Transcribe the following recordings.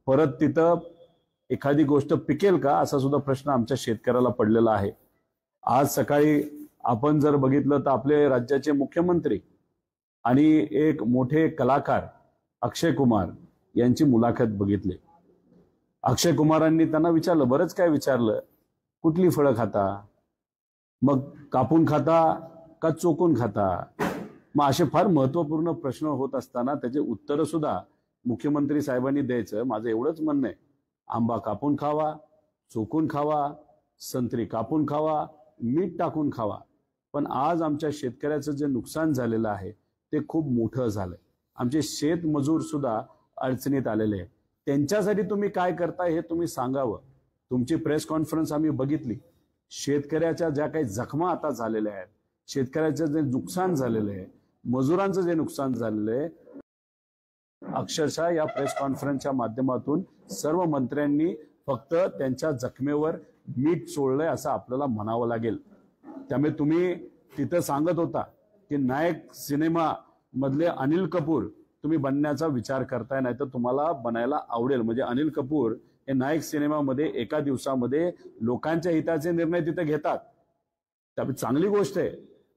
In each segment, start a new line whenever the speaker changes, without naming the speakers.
परत तिथं एखादी गोष्ट पिकेल का असा सुद्धा प्रश्न आमच्या शेतकऱ्याला पडलेला आहे। आज सकाळी आपण जर बघितलं तर आपले राज्याचे मुख्यमंत्री आणि एक मोठे कलाकार अक्षय कुमार यांची मुलाखत बघितली। अक्षय कुमारांनी त्यांना विचारलं, बरंच काय विचारलं, कुठली फळं खाता, मग कापून खाता का चोकून खाता, मग असे फार महत्वपूर्ण प्रश्न होत असताना त्याचे उत्तर सुद्धा मुख्यमंत्री साहेबांनी द्यायचं। माझं एवढंच म्हणणं आहे, आंबा कापून खावा, चोकून खावा, संत्री कापून खावा, मीठ टाकून खावा, पण आज आमच्या शेतकऱ्याचं जे नुकसान झालेलं आहे ते खूप मोठं झालंय। आमचे शेतमजूर सुद्धा अडचणीत आलेले आहे। त्यांच्यासाठी तुम्ही काय करताय हे तुम्ही सांगावं। तुमची प्रेस कॉन्फरन्स आम्ही बघितली। शेतकऱ्याच्या ज्या काही जखमा आता झालेल्या आहेत, शेतकऱ्याचं जे नुकसान झालेलं आहे, मजुरांचं जे नुकसान झालेलं आहे, अक्षरशः या प्रेस कॉन्फरन्सच्या माध्यमातून सर्व मंत्र्यांनी फक्त त्यांच्या जखमेवर मीठ चोळलंय असं आपल्याला म्हणावं लागेल। त्यामुळे तुम्ही तिथं सांगत होता की नायक सिनेमा मधले अनिल कपूर तुम्ही बनण्याचा विचार करताय, नाही तर तुम्हाला बनायला आवडेल। म्हणजे अनिल कपूर हे नायक सिनेमामध्ये एका दिवसामध्ये लोकांच्या हिताचे निर्णय तिथे घेतात, त्यामुळे चांगली गोष्ट आहे।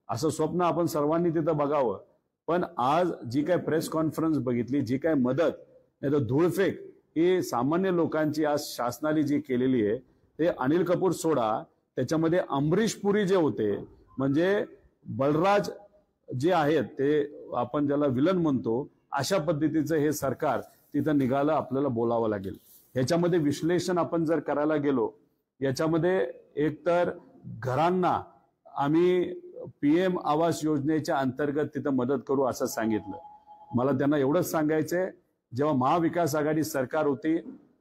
असं स्वप्न आपण सर्वांनी तिथं बघावं। पण आज जी काय प्रेस कॉन्फरन्स बघितली, जी काय मदत नाही तर धूळफेक ही सामान्य लोकांची आज शासनाने जी केलेली आहे, ते अनिल कपूर सोडा, त्याच्यामध्ये अमरीश पुरी जे होते, म्हणजे बलराज जे आहेत ते आपण ज्याला विलन म्हणतो, अशा पद्धतीचं हे सरकार तिथं निघालं, आपल्याला बोलावं लागेल। ह्याच्यामध्ये विश्लेषण आपण जर करायला गेलो, याच्यामध्ये एकतर घरांना आम्ही PM आवास योजनेच्या अंतर्गत तिथं मदत करू असं सांगितलं। मला त्यांना एवढंच सांगायचंय, जेव्हा महाविकास आघाडी सरकार होती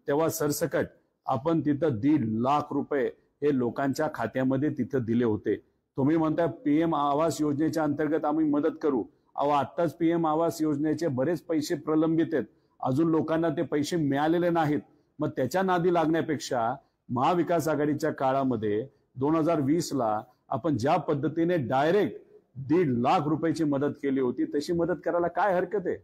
तेव्हा सरसकट आपण तिथं 1.5 लाख रुपये हे लोकांच्या खात्यामध्ये तिथं दिले होते। तुम्ही म्हणताय PM आवास योजनेच्या अंतर्गत आम्ही मदत करू, अहो आत्ताच PM आवास योजनेचे बरेच पैसे प्रलंबित आहेत, अजून लोकांना ते पैसे मिळालेले नाहीत। मग त्याच्या नादी लागण्यापेक्षा महाविकास आघाडीच्या काळामध्ये 2020ला आपण ज्या पद्धतीने डायरेक्ट 1.5 लाख रुपयाची मदत केली होती, तशी मदत करायला काय हरकत आहे।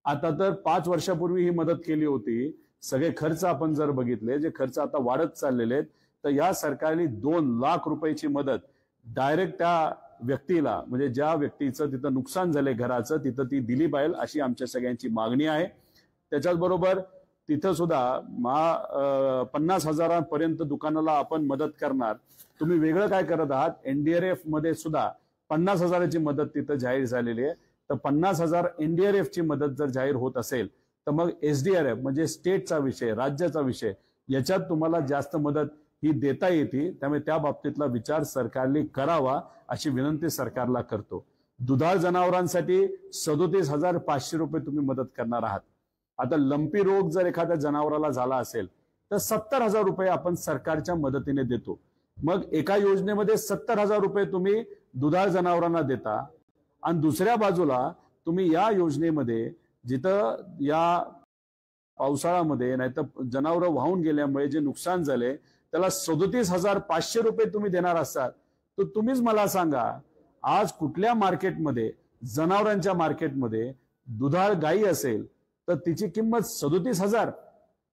आता तर 5 वर्षापूर्वी ही मदत केली होती, सगळे खर्च आपण जर बघितले, जे खर्च आता वाढत चाललेले आहेत, तर या सरकारने 2 लाख रुपयाची मदत डायरेक्ट त्या व्यक्तीला, म्हणजे ज्या व्यक्तीचं तिथं नुकसान झालंय घराचं, तिथं ती दिली पाहिजे अशी आमच्या सगळ्यांची मागणी आहे। त्याच्याचबरोबर तिथं सुद्धा 50,000 पर्यंत दुकानाला आपण मदत करणार। तुम्ही वेगळं काय करत आहात, NDRF मध्ये सुद्धा 50,000ची मदत तिथं जाहीर झालेली आहे। तर 50,000 NDRF ची मदत जर जाहीर होत असेल, तर मग SDRF म्हणजे स्टेटचा विषय, राज्याचा विषय, याच्यात तुम्हाला जास्त मदत ही देता येते। त्यामुळे त्या बाबतीतला विचार सरकारने करावा अशी विनंती सरकारला करतो। दुधाळ जनावरांसाठी 37,500 रुपये तुम्ही मदत करणार आहात। आता लंपी रोग जर एखाद्या जनावराला झाला असेल तर 70,000 रुपये आपण सरकारच्या मदतीने देतो। मग एका योजनेमध्ये 70,000 रुपये तुम्ही दुधाळ जनावरांना देता, आणि दुसऱ्या बाजूला तुम्ही या योजनेमध्ये जिथं या पावसाळ्यामध्ये नाही तर जनावरं वाहून गेल्यामुळे जे नुकसान झाले त्याला 37,500 रुपये तुम्ही देणार असाल, तर तुम्हीच मला सांगा, आज कुठल्या मार्केटमध्ये, जनावरांच्या मार्केटमध्ये दुधाळ गाई असेल तर तिची किंमत 37,000?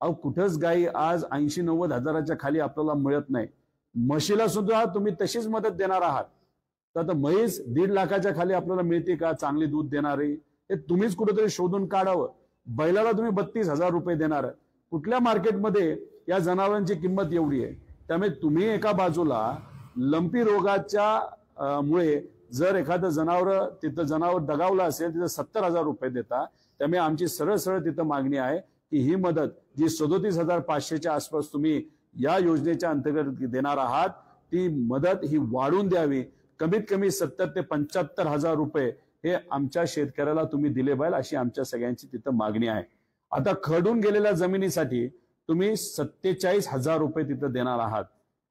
अहो कुठंच गाई आज 80-90 हजाराच्या खाली आपल्याला मिळत नाही। म्हशीला सुद्धा तुम्ही तशीच मदत देणार आहात, तर आता म्हैस 1.5 लाखाच्या खाली आपल्याला मिळते का चांगली दूध देणारी? हे तुम्हीच कुठेतरी शोधून काढावं। बैलाला तुम्ही 32,000 रुपये देणार, कुठल्या मार्केटमध्ये या जनावरांची किंमत एवढी आहे? त्यामुळे तुम्ही एका बाजूला लंपी रोगाच्या मुळे जर एखादं तिथं जनावर दगावलं असेल, तिथं 70,000 रुपये देता। त्यामुळे आमची सरळ सरळ तिथं मागणी आहे की ही मदत जी 37,500च्या आसपास तुम्ही या योजनेच्या अंतर्गत देणार आहात, ती मदत ही वाढवून द्यावी। कमीत कमी 70,000 ते 75,000 रुपये हे आमच्या शेतकऱ्याला तुम्ही दिले पाहिजे अशी आमच्या सगळ्यांची तिथं मागणी आहे। आता खरडून गेलेल्या जमिनीसाठी तुम्ही 47,000 रुपये तिथं देणार आहात।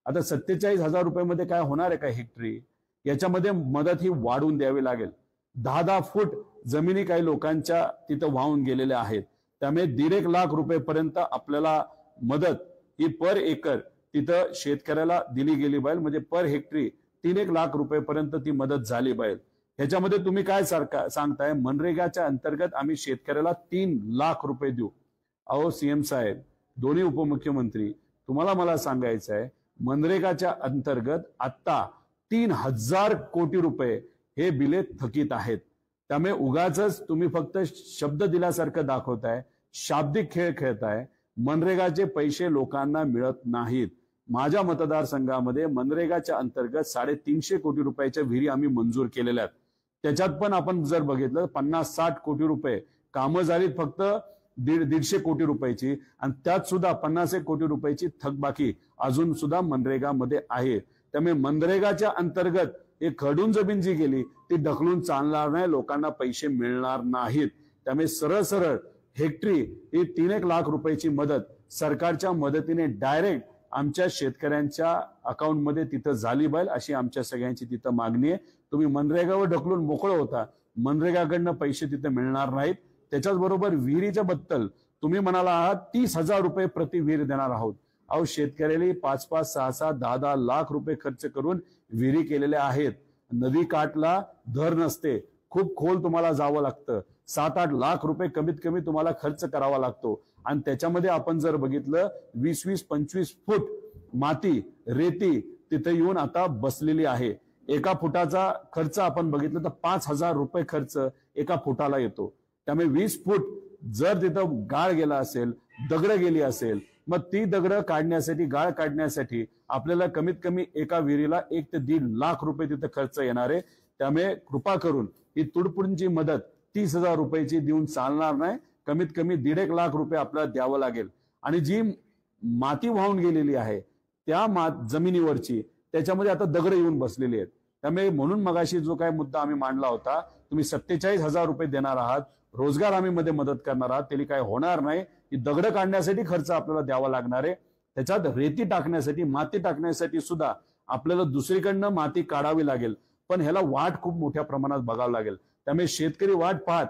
आता 47,000 रुपयामध्ये काय होणार आहे का हेक्टरी? याच्यामध्ये मदत ही वाढवून द्यावी लागेल। 10-10 फूट जमिनी काही लोकांच्या तिथं वाहून गेलेल्या आहेत, त्यामुळे 1.5 लाख रुपयेपर्यंत आपल्याला मदत ही पर एकर तिथं शेतकऱ्याला दिली गेली पाहिजे। म्हणजे पर हेक्टरी 3-1 लाख रुपयेपर्यंत ती मदत झाली पाहिजे। ह्याच्यामध्ये तुम्ही काय सांगताय, मनरेगाच्या अंतर्गत आम्ही शेतकऱ्याला 3 लाख रुपये देऊ। अहो CM साहेब, दोन्ही उपमुख्यमंत्री, तुम्हाला मला सांगायचं आहे, मनरेगाच्या अंतर्गत आता 3,000 कोटी रुपये हे बिले थकीत आहेत. त्यामुळे उगाच तुम्ही फक्त शब्द दिल्यासारखं दाखवताय, शाब्दिक खेळ खेळताय. मनरेगाचे पैसे लोकांना मिळत नाहीत. माझ्या मतदारसंघामध्ये मनरेगाच्या अंतर्गत 350 कोटी रुपयाच्या विहिरी आम्ही मंजूर केलेल्या आहेत. त्याच्यात पण आपण जर बघितलं 50-60 कोटी रुपये कामं झालीत फक्त 150 कोटी रुपयाची, आणि त्यात सुद्धा 50 कोटी रुपयाची थकबाकी अजून सुद्धा मनरेगामध्ये आहे. त्यामुळे मनरेगाच्या अंतर्गत हे खडून जमीन जी गेली ती ढकलून चालणार नाही, लोकांना पैसे मिळणार नाहीत. त्यामुळे सरळ सरळ हेक्टरी ही 3-1 लाख रुपयाची मदत सरकारच्या मदतीने डायरेक्ट आमच्या शेतकऱ्यांच्या अकाउंटमध्ये तिथं झाली पाहिजे, अशी आमच्या सगळ्यांची तिथं मागणी आहे. तुम्ही मनरेगावर ढकलून मोकळं होता, मनरेगाकडनं पैसे तिथे मिळणार नाहीत. त्याच्याच बरोबर विहिरीच्या बद्दल तुम्ही म्हणाला आहात 30,000 रुपये प्रति विहीर देणार आहोत. अहो, शेतकऱ्याला 5-5, 6-6, 10-10 लाख रुपये खर्च करून विहिरी केलेल्या आहेत. नदी काठला धर नसते, खूप खोल तुम्हाला जावं लागतं. 7-8 लाख रुपये कमीत कमी तुम्हाला खर्च करावा लागतो. आणि त्याच्यामध्ये आपण जर बघितलं 20-25 फूट माती रेती तिथे येऊन आता बसलेली आहे. एका फुटाचा खर्च आपण बघितलं तर 5,000 रुपये खर्च एका फुटाला येतो. त्यामुळे 20 फूट जर तिथं गाळ गेला असेल, दगड गेली असेल, मग ती दगड काढण्यासाठी, गाळ काढण्यासाठी आपल्याला कमीत कमी एका विहिरीला 1 ते 1.5 लाख रुपये तिथं खर्च येणार आहे. त्यामुळे कृपा करून ही तुडपुंची मदत 30,000 रुपयाची देऊन चालणार नाही. कमीत कमी 1.5 लाख रुपये आपल्याला द्यावं लागेल. आणि जी माती वाहून गेलेली आहे त्या जमिनीवरची त्याच्यामध्ये आता दगड येऊन बसलेली आहेत. त्यामुळे म्हणून मगाशी जो काय मुद्दा आम्ही मांडला होता, तुम्ही 47,000 रुपये देणार आहात, रोजगार हमी मध्ये मदत करणार आहात, त्याला काय होणार नाही. ही दगड काढण्यासाठी खर्च आपल्याला द्यावा लागणार आहे. त्याच्यात रेती टाकण्यासाठी, माती टाकण्यासाठी सुद्धा आपल्याला दुसरीकडनं माती काढावी लागेल. पण ह्याला वाट खूप मोठ्या प्रमाणात बघावं लागेल. त्यामुळे शेतकरी वाट पाहत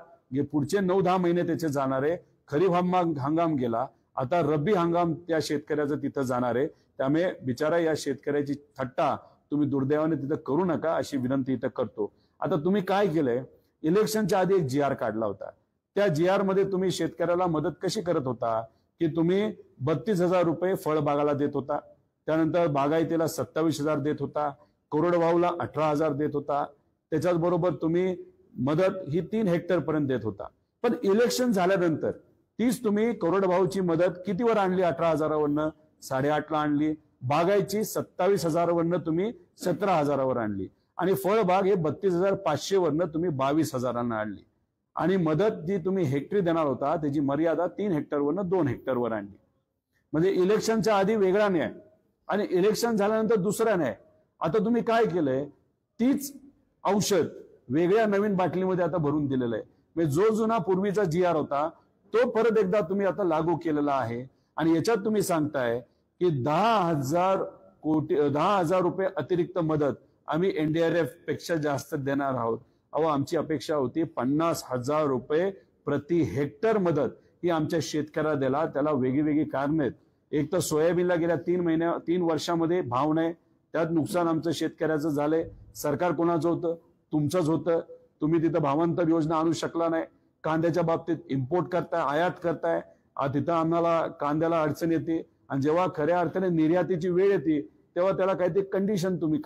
पुढचे 9-10 महिने त्याचे जाणार आहे. खरीप हंगाम गेला, आता रब्बी हंगाम त्या शेतकऱ्याचं तिथं जाणार आहे. त्यामुळे बिचारा या शेतकऱ्याची थट्टा तुम्ही दुर्दैवाने तिथं करू नका, अशी विनंती इथं करतो. आता तुम्ही काय केलंय, इलेक्शनच्या आधी एक GR काढला होता. त्या GR मध्ये तुम्ही शेतकऱ्याला मदत कशी करत होता की तुम्ही 32,000 रुपये फळबागाला देत होता, त्यानंतर बागायतीला 27,000 देत होता, कोरडवाहूला 18,000 देत होता. त्याच्याच बरोबर तुम्ही मदत ही 3 हेक्टर पर्यंत देत होता. पण इलेक्शन झाल्यानंतर तीच तुम्ही कोरडवाहूची मदत कितीवर आणली? 18,000वरनं 8.5ला आणली. बागायची 27,000वरनं तुम्ही 17,000वर आणली. आणि फळबाग हे 32,500वरनं तुम्ही 22,000 आणली. आणि मदत जी तुम्ही हेक्टरी देणार होता त्याची मर्यादा 3 हेक्टरवरनं 2 हेक्टरवर आणली. म्हणजे इलेक्शनच्या आधी वेगळा न्याय आणि इलेक्शन झाल्यानंतर दुसरा न्याय. आता तुम्ही काय केलंय, तीच औषध वेगळ्या नवीन बाटलीमध्ये आता भरून दिलेलं आहे. म्हणजे जो जुना पूर्वीचा GR होता तो परत एकदा तुम्ही आता लागू केलेला आहे. आणि याच्यात तुम्ही सांगताय की 10,000 रुपये अतिरिक्त मदत आम्ही NDRF पेक्षा जास्त देणार आहोत. अहो, आमची अपेक्षा होती 50,000 रुपये प्रति हेक्टर मदत ही आमच्या शेतकऱ्याला द्याला. त्याला वेगळी कारण आहेत. एक तर सोयाबीनला गेल्या 3 वर्षामध्ये भाव नाही, त्यात नुकसान आमचं शेतकऱ्याचं झालंय. सरकार कोणाचं होतं? तुमचंच होतं. तुम्ही तिथं भावांतर योजना आणू शकला नाही. कांद्याच्या बाबतीत इम्पोर्ट करताय, आयात करताय, तिथं आम्हाला कांद्याला अडचण येते. आणि जेव्हा खऱ्या अर्थाने निर्यातीची वेळ येते तेव्हा त्याला काहीतरी कंडिशन तुम्ही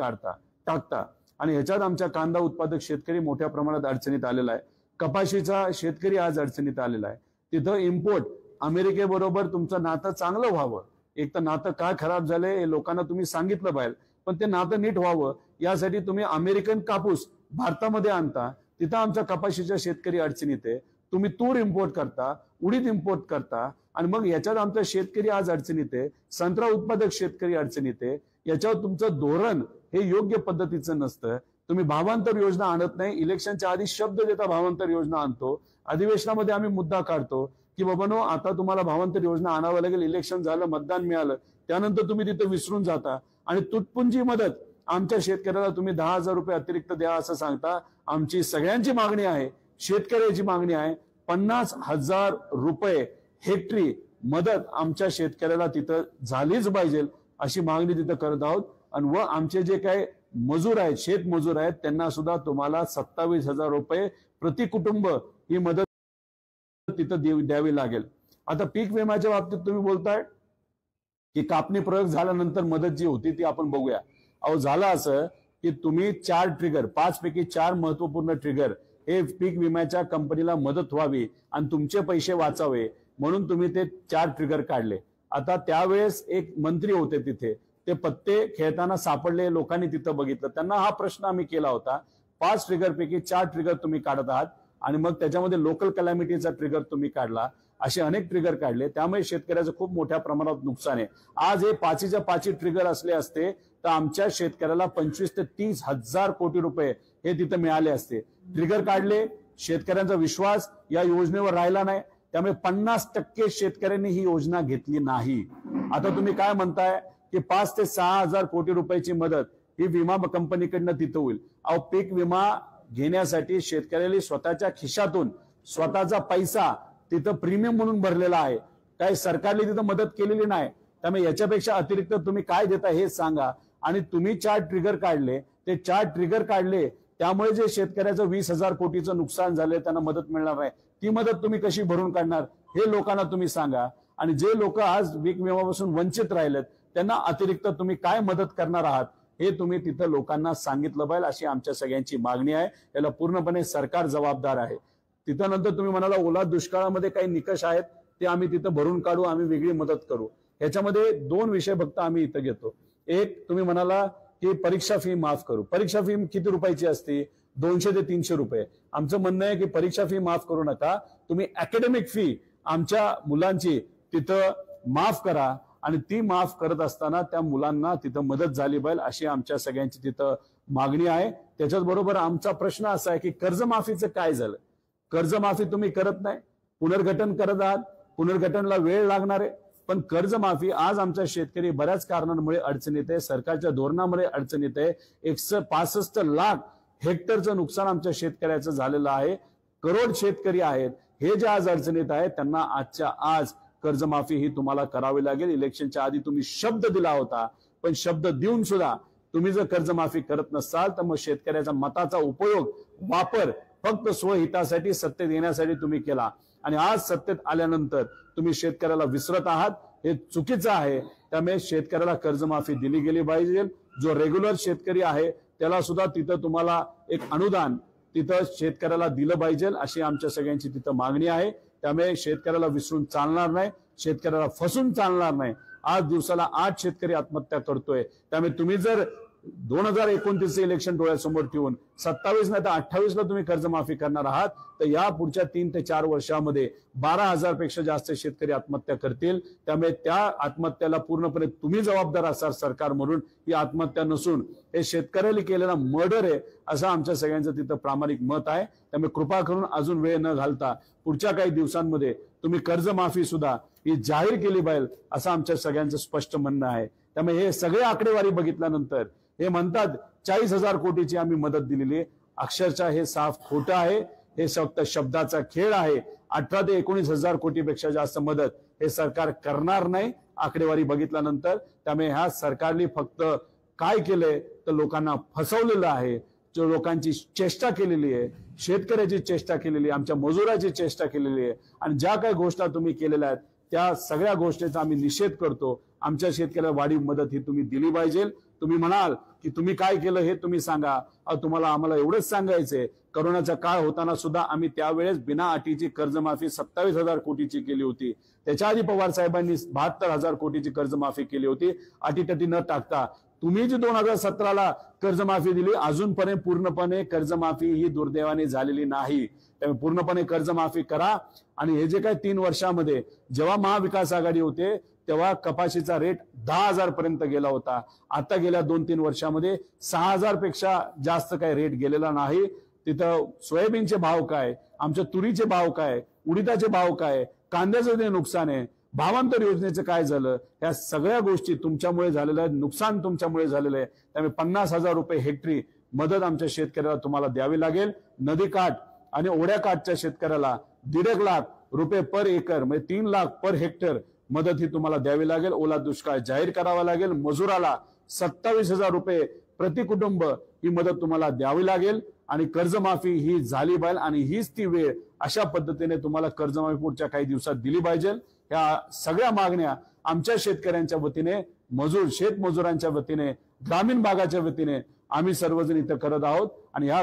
टाकता. आणि ह्याच्यात आमच्या कांदा उत्पादक शेतकरी मोठ्या प्रमाणात अडचणीत आलेला आहे. कपाशीचा शेतकरी आज अडचणीत आलेला आहे. तिथं इम्पोर्ट अमेरिकेबरोबर तुमचं नातं चांगलं व्हावं. एक तर नातं काय खराब झालंय हे लोकांना तुम्ही सांगितलं पाहिजे, पण ते नातं नीट व्हावं यासाठी तुम्ही अमेरिकन कापूस भारतामध्ये आणता. तिथं आमच्या कपाशीच्या शेतकरी अडचणीत आहे. तुम्ही तूर इम्पोर्ट करता, उडीद इम्पोर्ट करता, आणि मग याच्यात आमचा शेतकरी आज अडचणीत आहे. संत्रा उत्पादक शेतकरी अडचणीत आहे. याच्यावर तुमचं धोरण हे योग्य पद्धतीचं नसतं. तुम्ही भावांतर योजना आणत नाही. इलेक्शनच्या आधी शब्द देता भावांतर योजना आणतो, अधिवेशनामध्ये आम्ही मुद्दा काढतो की बाबांनो आता तुम्हाला भावांतर योजना आणावं लागेल. इलेक्शन झालं, मतदान मिळालं, त्यानंतर तुम्ही तिथं विसरून जाता. आणि तुटपुंजी मदत आमच्या शेतकऱ्याला तुम्ही 10,000 रुपये अतिरिक्त द्या असं सांगता. आमची सगळ्यांची मागणी आहे, शेतकऱ्याची मागणी आहे, 50,000 रुपये हेक्टरी मदत आमच्या शेतकऱ्याला तिथं झालीच पाहिजे अशी मागणी तिथं करत आहोत. आणि व आमचे जे काही मजूर आहेत, शेतमजूर आहेत, त्यांना सुद्धा तुम्हाला 27,000 रुपये प्रति कुटुंब ही मदत तिथं द्यावी लागेल. आता पीक विम्याच्या बाबतीत तुम्ही बोलताय की कापणी प्रयोग झाल्यानंतर मदत जी होती ती आपण बघूया. अहो झालं असं की तुम्ही 4 ट्रिगर, 5 पैकी 4 महत्वपूर्ण ट्रिगर हे पीक विम्याच्या कंपनीला मदत व्हावी आणि तुमचे पैसे वाचावे म्हणून तुम्ही ते 4 ट्रिगर काढले. आता त्यावेळेस एक मंत्री होते तिथे, ते पत्ते खेळताना सापडले, लोकांनी तिथं बघितलं, त्यांना हा प्रश्न आम्ही केला होता. 5 ट्रिगर पैकी 4 ट्रिगर तुम्ही काढत आहात आणि मग त्याच्यामध्ये लोकल कॅलॅमिटीचा ट्रिगर तुम्ही काढला, असे अनेक ट्रिगर काढले, त्यामुळे शेतकऱ्याचं खूप मोठ्या प्रमाणात नुकसान आहे. आज हे 5च्या 5 ट्रिगर असले असते तर आमच्या शेतकऱ्याला 25 ते 30 हजार कोटी रुपये हे तिथं मिळाले असते. ट्रिगर काढले, शेतकऱ्यांचा विश्वास या योजनेवर राहिला नाही, त्यामुळे 50% शेतकऱ्यांनी ही योजना घेतली नाही. आता तुम्ही काय म्हणताय की 5 ते 6 हजार कोटी रुपयाची मदत ही विमा कंपनीकडनं तिथं होईल. अहो पीक विमा घेण्यासाठी शेतकऱ्याला स्वतःच्या खिशातून स्वतःचा पैसा तिथं प्रीमियम म्हणून भरलेला आहे, काही सरकारने तिथं मदत केलेली नाही. त्यामुळे याच्यापेक्षा अतिरिक्त तुम्ही काय देता हे सांगा. आणि तुम्ही 4 ट्रिगर काढले, ते 4 ट्रिगर काढले त्यामुळे जे शेतकऱ्याचं 20,000 कोटीचं नुकसान झाले त्यांना मदत मिळणार नाही, ती मदत तुम्ही कशी भरून काढणार हे लोकांना तुम्ही सांगा. आणि जे लोक आज पीक विम्यापासून वंचित राहिलेत त्यांना अतिरिक्त तुम्ही काय मदत करणार आहात हे तुम्ही तिथं लोकांना सांगितलं पाहिजे, अशी आमच्या सगळ्यांची मागणी आहे. याला पूर्णपणे सरकार जबाबदार आहे. तिथं नंतर तुम्ही म्हणाला ओला दुष्काळामध्ये काही निकष आहेत ते आम्ही तिथं भरून काढू, आम्ही वेगळी मदत करू. ह्याच्यामध्ये 2 विषय फक्त आम्ही इथं घेतो. एक, तुम्ही म्हणाला की परीक्षा फी माफ करू. परीक्षा फी किती रुपयाची असते? 200 ते 300 रुपये. आमचं म्हणणं आहे की परीक्षा फी माफ करू नका, तुम्ही अकॅडमिक फी आमच्या मुलांची तिथं माफ करा आणि ती माफ करत असताना त्या मुलांना तिथं मदत झाली पाहिजे, अशी आमच्या सगळ्यांची तिथं मागणी आहे. त्याच्याच बरोबर आमचा प्रश्न असा आहे की कर्जमाफीचं काय झालं? कर्जमाफी तुम्ही करत नाही, पुनर्गठन करत आहात, पुनर्गठनला वेळ लागणार आहे, पण कर्जमाफी आज आमचा शेतकरी बऱ्याच कारणांमुळे अडचणीत आहे, सरकारच्या धोरणामुळे अडचणीत आहे. 165 लाख हेक्टरचं नुकसान आमच्या शेतकऱ्याचं झालेलं आहे. करोड शेतकरी आहेत हे जे आज अडचणीत आहेत त्यांना आजच्या आज कर्जमाफी ही तुम्हाला करावी लागेल. इलेक्शनच्या आधी तुम्ही शब्द दिला होता, पण शब्द देऊन सुद्धा तुम्ही जर कर्जमाफी करत नसाल तर मग शेतकऱ्याच्या मताचा उपयोग, वापर फक्त स्वहितासाठी, सत्तेत येण्यासाठी तुम्ही केला आणि आज सत्तेत आल्यानंतर तुम्ही शेतकऱ्याला विसरत आहात, हे चुकीचं आहे. त्यामुळे शेतकऱ्याला कर्जमाफी दिली गेली पाहिजे. जो रेग्युलर शेतकरी आहे त्याला सुद्धा तिथं तुम्हाला एक अनुदान तिथं शेतकऱ्याला दिलं पाहिजे, अशी आमच्या सगळ्यांची तिथं मागणी आहे. त्यामुळे शेतकऱ्याला विसरून चालणार नाही, शेतकऱ्याला फसून चालणार नाही. आज दिवसाला 8 शेतकरी आत्महत्या करतोय. त्यामुळे तुम्ही जर 2029 इलेक्शन डोळ्यासमोर ठेवून 27 नाही तर 28ला तुम्ही कर्जमाफी करणार आहात तर या पुढच्या 3 ते 4 वर्षामध्ये 12,000 पेक्षा जास्त शेतकरी आत्महत्या करतील. त्यामुळे त्या आत्महत्याला पूर्णपणे तुम्ही जबाबदार असाल सरकार म्हणून. ही आत्महत्या नसून हे शेतकऱ्याला केलेला मर्डर आहे असं आमच्या सगळ्यांचं तिथं प्रामाणिक मत आहे. त्यामुळे कृपा करून अजून वेळ न घालता पुढच्या काही दिवसांमध्ये तुम्ही कर्जमाफी सुद्धा ही जाहीर केली पाहिजे असं आमच्या सगळ्यांचं स्पष्ट म्हणणं आहे. त्यामुळे हे सगळे आकडेवारी बघितल्यानंतर हे म्हणतात 40,000 कोटीची आम्ही मदत दिलेली आहे. अक्षरशः हे साफ खोटं आहे. हे फक्त शब्दाचा खेळ आहे. 18 ते 19,000 कोटीपेक्षा जास्त मदत हे सरकार करणार नाही आकडेवारी बघितल्यानंतर. त्यामुळे ह्या सरकारने फक्त काय केलंय तर लोकांना फसवलेलं आहे, जो लोकांची चेष्टा केलेली आहे, शेतकऱ्याची चेष्टा केलेली आहे, आमच्या मजुराची चेष्टा केलेली आहे. आणि ज्या काही गोष्टी तुम्ही केलेल्या आहेत त्या सगळ्या गोष्टींचा आम्ही निषेध करतो. आमच्या शेतकऱ्याला वाढीव मदत ही तुम्ही दिली पाहिजे. तुम्ही म्हणाल की तुम्ही काय केलं हे तुम्ही सांगा. तुम्हाला आम्हाला एवढंच सांगायचंय, करोनाचा काळ होताना सुद्धा आम्ही त्यावेळेस बिना अटीची कर्जमाफी 27,000 कोटीची केली होती. त्याच्या आधी पवार साहेबांनी 72,000 कोटीची कर्जमाफी केली होती अटीतटी न टाकता. तुम्ही जी 2017ला कर्जमाफी दिली अजूनपर्यंत पूर्णपणे कर्जमाफी ही दुर्दैवाने झालेली नाही. त्यामुळे पूर्णपणे कर्जमाफी करा. आणि हे जे काही 3 वर्षामध्ये जेव्हा महाविकास आघाडी होते तेव्हा कपाशीचा रेट 10,000 पर्यंत गेला होता. आता गेल्या 2-3 वर्षामध्ये 6,000 पेक्षा जास्त काही रेट गेलेला नाही. तिथं सोयाबीनचे भाव काय, आमच्या तुरीचे भाव काय, उडीदाचे भाव काय, कांद्याचं जे नुकसान आहे, भावांतर योजनेचं काय झालं, या सगळ्या गोष्टी तुमच्यामुळे झालेल्या आहेत. नुकसान तुमच्यामुळे झालेलं आहे. त्यामुळे 50,000 रुपये हेक्टरी मदत आमच्या शेतकऱ्याला तुम्हाला द्यावी लागेल. नदीकाठ आणि ओढ्याकाठच्या शेतकऱ्याला 1.5 लाख रुपये पर एकर म्हणजे 3 लाख पर हेक्टर मदत ही तुम्हाला द्यावी लागेल. ओला दुष्काळ जाहीर करावा लागेल. मजुराला 27,000 रुपये प्रति कुटुंब ही मदत तुम्हाला द्यावी लागेल. आणि कर्जमाफी ही झाली पाहिजे आणि हीच ती वेळ. अशा पद्धतीने तुम्हाला कर्जमाफी पुढच्या काही दिवसात दिली पाहिजे. ह्या सगळ्या मागण्या आमच्या शेतकऱ्यांच्या वतीने, शेतमजुरांच्या वतीने, ग्रामीण भागाच्या वतीने आम्ही सर्वजण इथं करत आहोत आणि ह्या